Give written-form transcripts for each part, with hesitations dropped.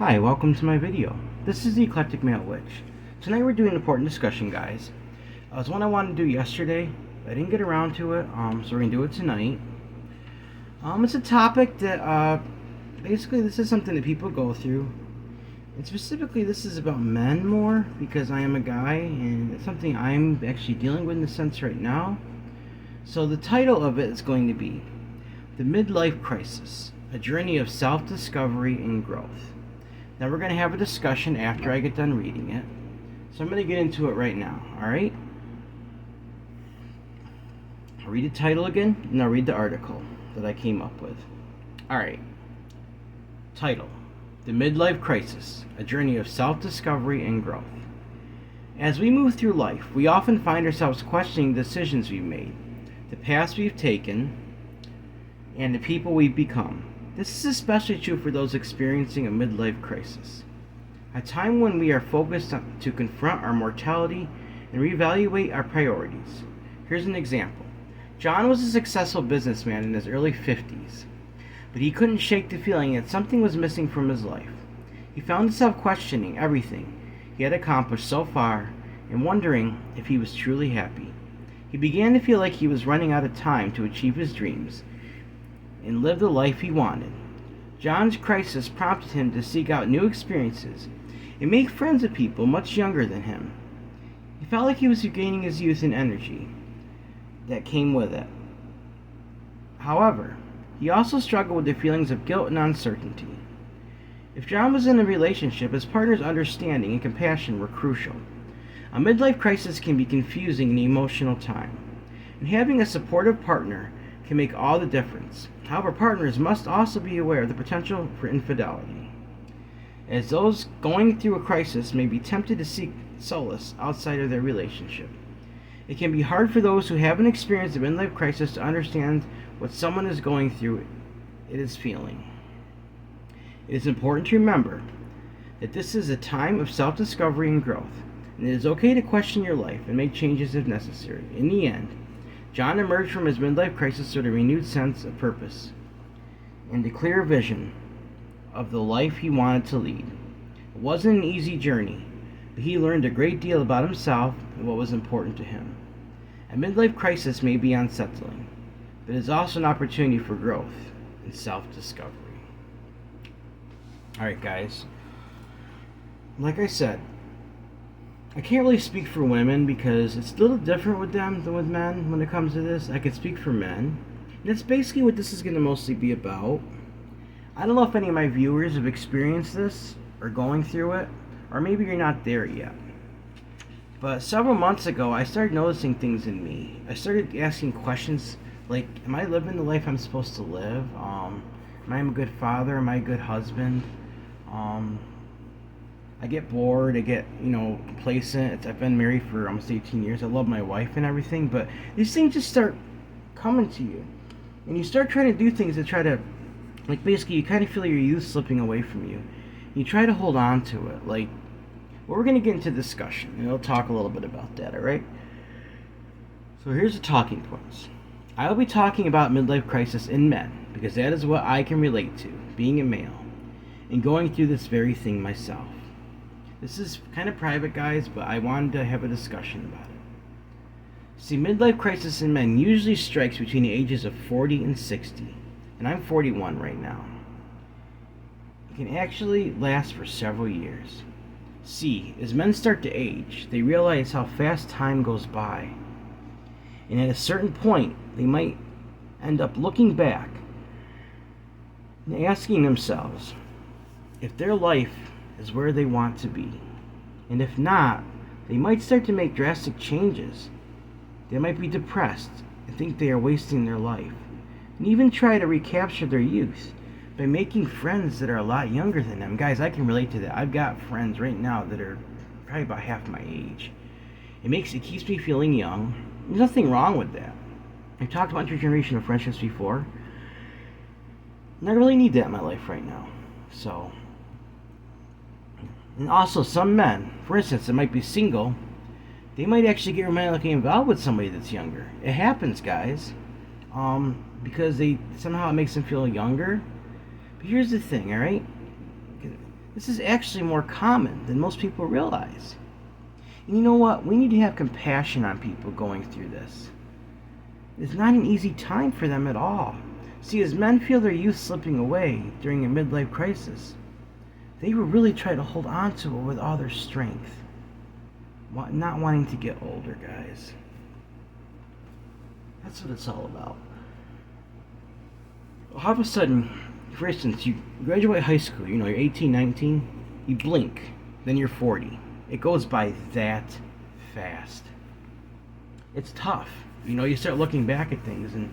Hi, welcome to my video. This is the Eclectic Male Witch. Tonight we're doing an important discussion, guys. It was one I wanted to do yesterday, but I didn't get around to it, so we're going to do it tonight. It's a topic that, basically this is something that people go through. And specifically this is about men more, because I am a guy, and it's something I'm actually dealing with in a sense right now. So the title of it is going to be The Midlife Crisis, a Journey of Self-Discovery and Growth. Now we're going to have a discussion after I get done reading it. So I'm going to get into it right now, alright? I'll read the title again, and I'll read the article that I came up with. Alright. Title: The Midlife Crisis, a Journey of Self-Discovery and Growth. As we move through life, we often find ourselves questioning the decisions we've made, the paths we've taken, and the people we've become. This is especially true for those experiencing a midlife crisis, a time when we are focused to confront our mortality and reevaluate our priorities. Here's an example. John was a successful businessman in his early 50s, but he couldn't shake the feeling that something was missing from his life. He found himself questioning everything he had accomplished so far and wondering if he was truly happy. He began to feel like he was running out of time to achieve his dreams and live the life he wanted. John's crisis prompted him to seek out new experiences and make friends with people much younger than him. He felt like he was regaining his youth and energy that came with it. However, he also struggled with the feelings of guilt and uncertainty. If John was in a relationship, his partner's understanding and compassion were crucial. A midlife crisis can be confusing and emotional time, and having a supportive partner can make all the difference. However, partners must also be aware of the potential for infidelity, as those going through a crisis may be tempted to seek solace outside of their relationship. It can be hard for those who haven't experienced a midlife crisis to understand what someone is going through it is feeling. It is important to remember that this is a time of self-discovery and growth, and it is okay to question your life and make changes if necessary. In the end, John emerged from his midlife crisis with a renewed sense of purpose and a clear vision of the life he wanted to lead. It wasn't an easy journey, but he learned a great deal about himself and what was important to him. A midlife crisis may be unsettling, but it is also an opportunity for growth and self-discovery. Alright, guys. Like I said, I can't really speak for women because it's a little different with them than with men when it comes to this. I can speak for men. And that's basically what this is going to mostly be about. I don't know if any of my viewers have experienced this or going through it, or maybe you're not there yet. But several months ago, I started noticing things in me. I started asking questions like, am I living the life I'm supposed to live? Am I a good father? Am I a good husband? I get bored, I get, complacent. I've been married for almost 18 years. I love my wife and everything, but these things just start coming to you. And you start trying to do things that try to, basically you kind of feel your youth slipping away from you. You try to hold on to it. Well, we're going to get into discussion, and I'll talk a little bit about that, alright? So here's the talking points. I will be talking about midlife crisis in men, because that is what I can relate to, being a male, and going through this very thing myself. This is kind of private, guys, but I wanted to have a discussion about it. See, midlife crisis in men usually strikes between the ages of 40 and 60, and I'm 41 right now. It can actually last for several years. See, as men start to age, they realize how fast time goes by, and at a certain point, they might end up looking back and asking themselves if their life is where they want to be. And if not, they might start to make drastic changes. They might be depressed and think they are wasting their life, and even try to recapture their youth by making friends that are a lot younger than them. Guys, I can relate to that. I've got friends right now that are probably about half my age. It keeps me feeling young. There's nothing wrong with that. I've talked about intergenerational friendships before, and I really need that in my life right now. So, and also some men, for instance, that might be single, they might actually get romantically involved with somebody that's younger. It happens, guys, because somehow it makes them feel younger. But here's the thing, alright? This is actually more common than most people realize. And you know what? We need to have compassion on people going through this. It's not an easy time for them at all. See, as men feel their youth slipping away during a midlife crisis, they will really try to hold on to it with all their strength, not wanting to get older, guys. That's what it's all about. All of a sudden, for instance, you graduate high school, you're 18, 19, you blink, then you're 40. It goes by that fast. It's tough. You start looking back at things, and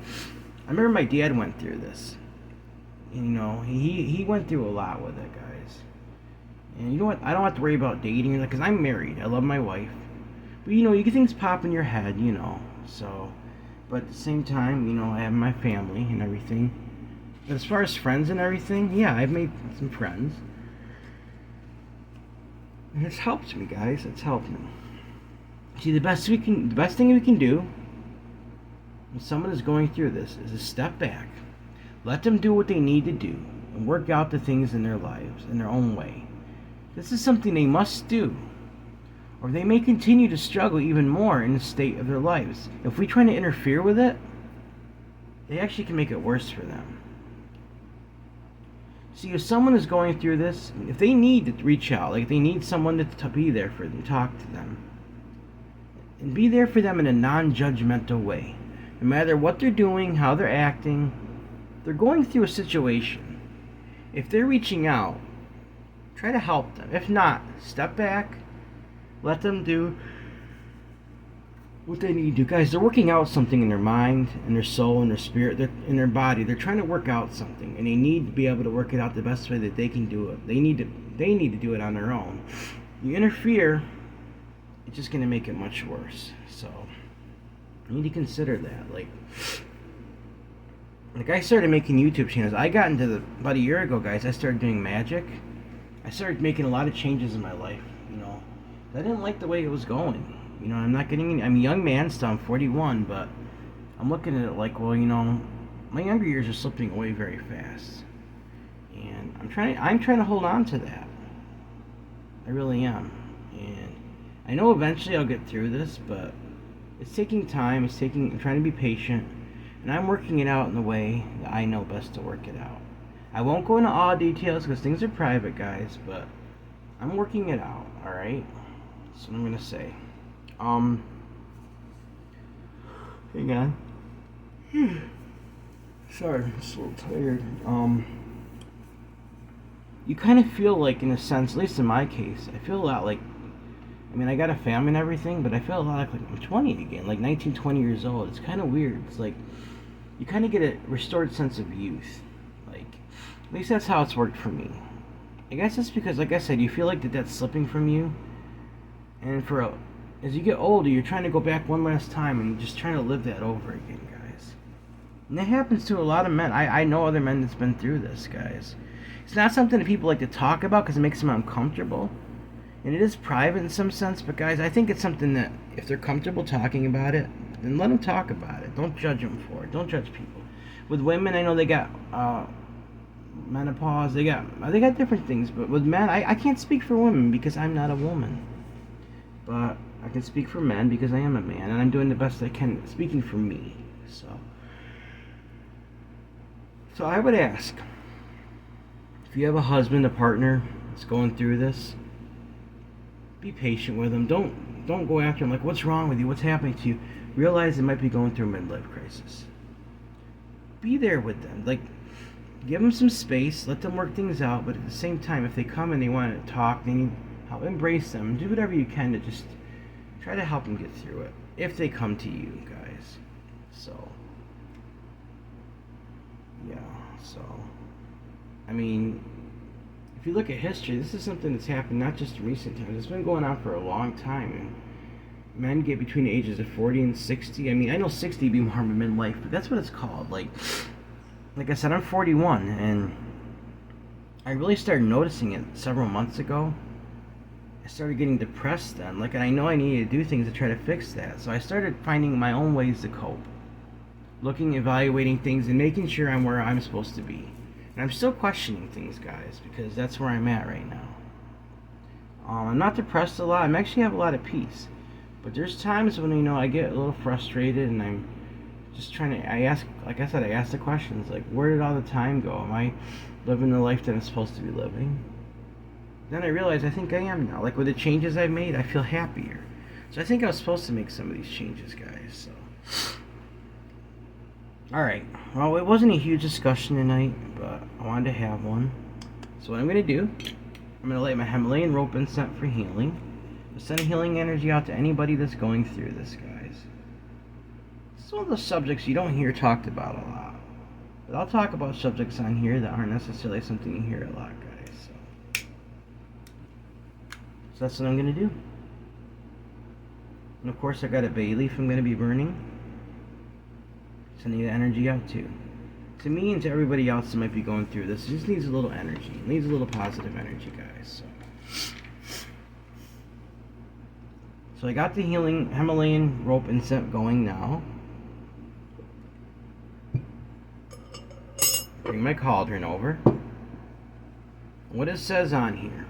I remember my dad went through this. He went through a lot with it, guys. And you know what? I don't have to worry about dating, because I'm married. I love my wife. But you get things pop in your head, so... But at the same time, I have my family and everything. But as far as friends and everything, yeah, I've made some friends. And it's helped me, guys. It's helped me. See, the best thing we can do when someone is going through this is to step back, let them do what they need to do, and work out the things in their lives in their own way. This is something they must do, or they may continue to struggle even more in the state of their lives. If we try to interfere with it, they actually can make it worse for them. See, if someone is going through this, if they need to reach out, like they need someone to be there for them, talk to them, and be there for them in a non-judgmental way. No matter what they're doing, how they're acting, they're going through a situation. If they're reaching out, try to help them. If not, step back, let them do what they need to do. Guys, they're working out something in their mind, in their soul, in their spirit, in their body. They're trying to work out something, and they need to be able to work it out the best way that they can do it. They need to do it on their own. You interfere, it's just going to make it much worse. So you need to consider that. Like I started making YouTube channels. I got into about a year ago, guys. I started doing magic. I started making a lot of changes in my life. I didn't like the way it was going. I'm not getting. I'm a young man still. I'm 41, but I'm looking at it like, well, my younger years are slipping away very fast, and I'm trying to hold on to that. I really am, and I know eventually I'll get through this, but it's taking time. I'm trying to be patient, and I'm working it out in the way that I know best to work it out. I won't go into all details because things are private, guys, but I'm working it out. All right. That's what I'm gonna say. Hang on. Sorry, I'm just a little tired. You kind of feel like, in a sense, at least in my case, I feel a lot like, I got a family and everything, but I feel a lot like I'm 20 again, like 19, 20 years old. It's kind of weird. It's like, you kind of get a restored sense of youth. Like, at least that's how it's worked for me. I guess it's because, like I said, you feel like that's slipping from you. And as you get older, you're trying to go back one last time and just trying to live that over again, guys. And that happens to a lot of men. I know other men that's been through this, guys. It's not something that people like to talk about because it makes them uncomfortable. And it is private in some sense, but guys, I think it's something that if they're comfortable talking about it, then let them talk about it. Don't judge them for it. Don't judge people. With women, I know they got menopause. They got different things, but with men, I can't speak for women because I'm not a woman. But I can speak for men because I am a man, and I'm doing the best I can speaking for me. So I would ask, if you have a husband, a partner that's going through this, be patient with them. Don't go after them like, what's wrong with you? What's happening to you? Realize they might be going through a midlife crisis. Be there with them. Like, give them some space. Let them work things out. But at the same time, if they come and they want to talk, they need help. Embrace them. Do whatever you can to just try to help them get through it. If they come to you, guys. So, yeah. So, if you look at history, this is something that's happened not just in recent times. It's been going on for a long time. And men get between the ages of 40 and 60. I know 60 would be more of a midlife, but that's what it's called. Like I said, I'm 41, and I really started noticing it several months ago. I started getting depressed then, and I know I needed to do things to try to fix that. So I started finding my own ways to cope, evaluating things, and making sure I'm where I'm supposed to be. And I'm still questioning things, guys, because that's where I'm at right now. I'm not depressed a lot. I'm actually have a lot of peace. But there's times when, I get a little frustrated and I'm just trying to, I ask the questions, like, where did all the time go? Am I living the life that I'm supposed to be living? Then I realize I think I am now. Like, with the changes I've made, I feel happier. So I think I was supposed to make some of these changes, guys. So, alright. Well, it wasn't a huge discussion tonight, but I wanted to have one. So what I'm going to do, I'm going to light my Himalayan rope incense for healing. I'll send healing energy out to anybody that's going through this, guys. It's one of those subjects you don't hear talked about a lot. But I'll talk about subjects on here that aren't necessarily something you hear a lot, guys. So that's what I'm going to do. And of course I got a bay leaf I'm going to be burning. Sending the energy out too. To me and to everybody else that might be going through this, it just needs a little energy. It needs a little positive energy, guys. So I got the healing Himalayan rope incense going now. Bring my cauldron over. What it says on here: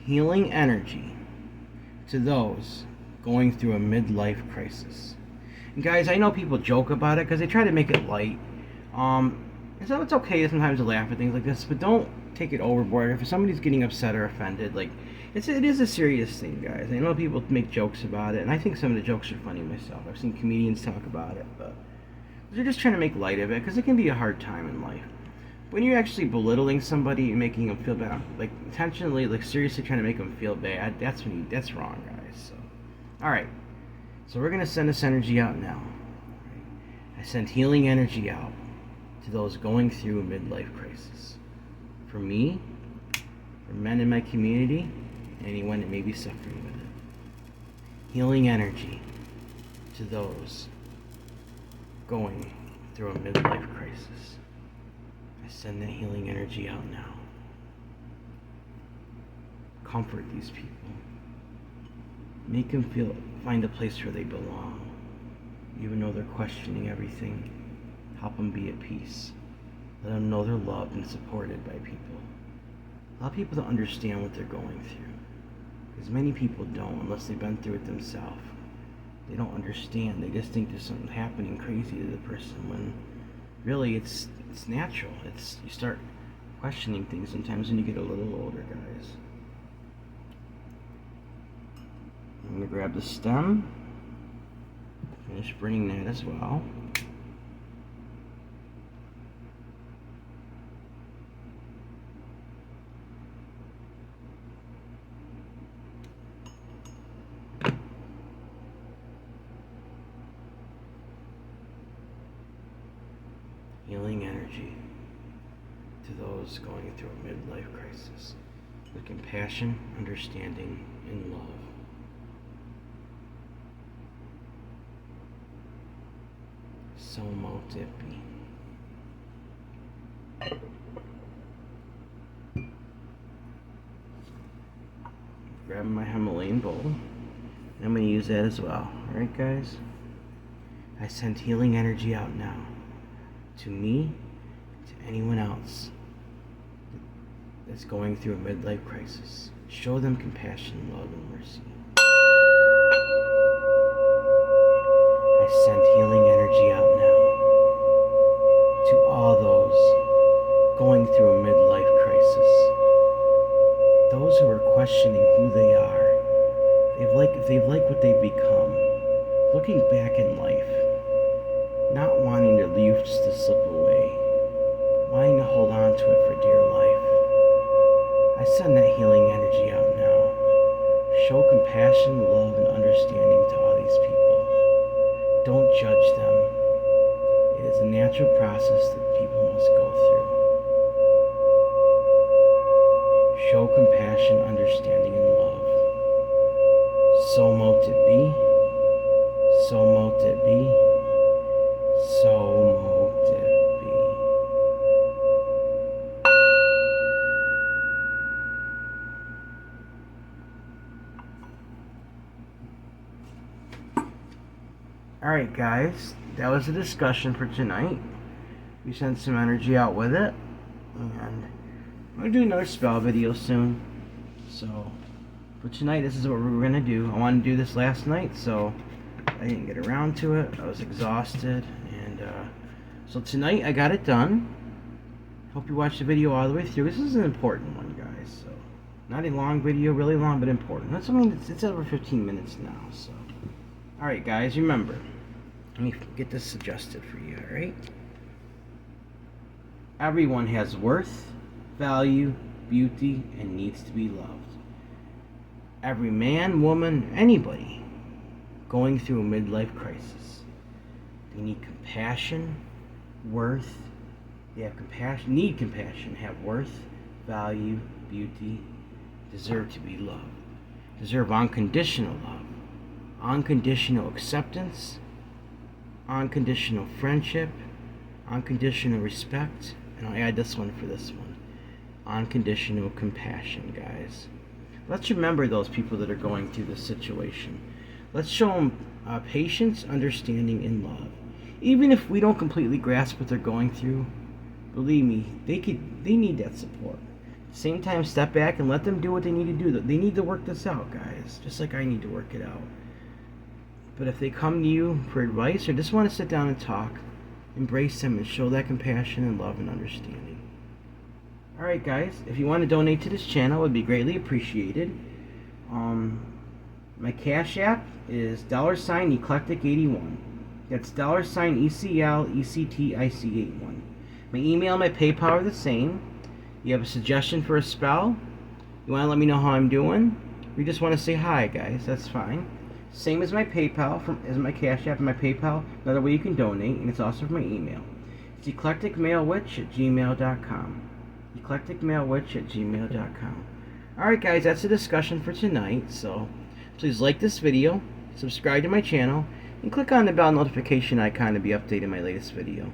healing energy to those going through a midlife crisis. And guys, I know people joke about it because they try to make it light. And so it's okay sometimes to laugh at things like this, but don't take it overboard. If somebody's getting upset or offended, like, it is a serious thing, guys. I know people make jokes about it, and I think some of the jokes are funny myself. I've seen comedians talk about it, but they're just trying to make light of it because it can be a hard time in life. When you're actually belittling somebody and making them feel bad, like intentionally, like seriously trying to make them feel bad, that's wrong, guys. So, all right. So we're gonna send this energy out now. I send healing energy out to those going through a midlife crisis. For me, for men in my community, anyone that may be suffering with it. Healing energy to those going through a midlife crisis. I send that healing energy out now. Comfort these people. Make them find a place where they belong. Even though they're questioning everything, help them be at peace. Let them know they're loved and supported by people. Allow people to understand what they're going through. Because many people don't, unless they've been through it themselves. They don't understand. They just think there's something happening crazy to the person when really it's natural. You start questioning things sometimes when you get a little older, guys. I'm going to grab the stem. Finish burning that as well. Healing energy to those going through a midlife crisis with compassion, understanding, and love. So mote it be. Grabbing my Himalayan bowl. And I'm going to use that as well. Alright, guys? I send healing energy out now. To me, to anyone else that's going through a midlife crisis. Show them compassion, love, and mercy. I send healing energy out now to all those going through a midlife crisis. Those who are questioning who they are. If they've liked what they've become. Looking back in life. Not wanting their youths to slip away. Wanting to hold on to it for dear life. I send that healing energy out now. Show compassion, love, and understanding to all these people. Don't judge them. It is a natural process that people must go through. Show compassion, understanding, and love. So mote it be. So mote it be. So mote it be. Alright, guys, that was the discussion for tonight. We sent some energy out with it. and I'm gonna do another spell video soon. So for tonight, this is what we're gonna do. I wanted to do this last night, so I didn't get around to it. I was exhausted, and so tonight I got it done. Hope you watch the video all the way through. This is an important one, guys. So not a long video, really long, but important. That's, I mean, it's over 15 minutes now. So all right, guys, remember. Let me get this adjusted for you. All right. Everyone has worth, value, beauty, and needs to be loved. Every man, woman, anybody going through a midlife crisis. They need compassion, worth. They have compassion, need compassion, have worth, value, beauty, deserve to be loved. Deserve unconditional love, unconditional acceptance, unconditional friendship, unconditional respect, and I'll add this one for this one. Unconditional compassion, guys. Let's remember those people that are going through this situation. Let's show them patience, understanding, and love. Even if we don't completely grasp what they're going through, believe me, they need that support. At the same time, step back and let them do what they need to do. They need to work this out, guys, just like I need to work it out. But if they come to you for advice or just want to sit down and talk, embrace them and show that compassion and love and understanding. Alright, guys, if you want to donate to this channel, it would be greatly appreciated. My Cash App is $Eclectic81. That's $ECLECTIC81. My email and my PayPal are the same. You have a suggestion for a spell? You want to let me know how I'm doing? Or you just want to say hi, guys? That's fine. Same as my PayPal, as my Cash App and my PayPal. Another way you can donate, and it's also for my email. It's eclecticmalewitch@gmail.com. eclecticmalewitch@gmail.com. Alright, guys, that's the discussion for tonight. So please like this video, subscribe to my channel, and click on the bell notification icon to be updated my latest video.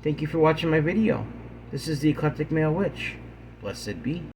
Thank you for watching my video. This is the Eclectic Male Witch. Blessed be.